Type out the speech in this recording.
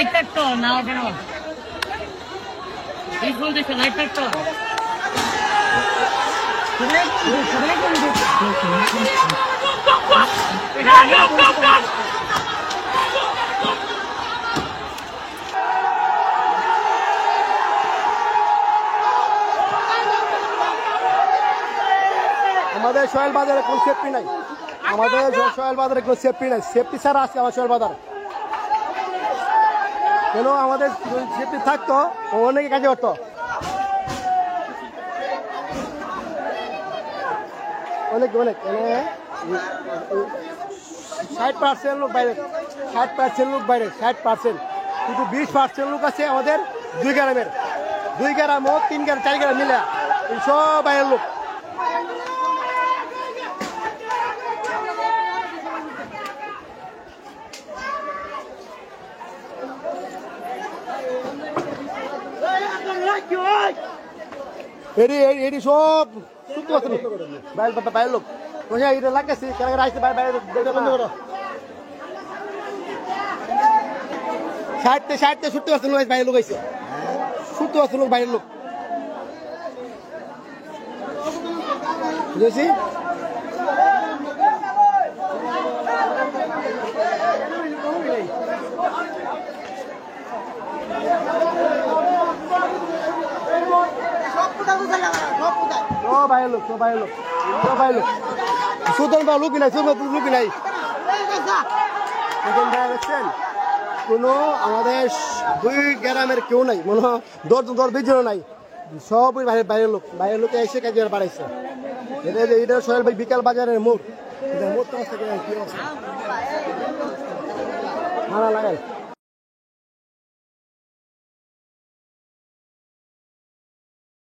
Light তো না কেন এই ফুল দিছে লাইট তো আমাদের সোহেল বাজারে কোন সেফটি নাই, আমাদের সোহেল বাজারে কোন সেফটি নাই, সেফটি ছাড়া আসছে আমার সোহেল বাজার। কেন আমাদের সেফটি থাকতো অনেকে কাজে করতো। অনেক অনেক 60% লোক বাইরে, 60% লোক বাইরে, 60%, কিন্তু 20% লোক আছে আমাদের 2 গ্রামের, 2 গ্রাম ও 3 গ্রাম 4 গ্রাম মিলে এই সব বাইরের লোক। এটি সব বাইরের লোক এটা লাগাইছি আসছে বাইরে 60-70% লোক বাইরের লোক আইছে, 70% লোক বাইরের লোক বুঝেছি। বাইরের লোক, সব বাইরের লোক, সব বাইরের লোক, সুতরাং লুকি নাই, লুকি নাই। দেখছেন কোনো আমাদের 2 গ্রামের কেউ নাই, মনে হয় 10-20 জন নাই, সবই বাইরের লোক, বাইরের লোক এসে কাজে বাড়াইছে। এটা সোহেল ভাই বিকাল বাজারের মোড়, মোড়টা কি অবস্থা ভাড়া লাগাই।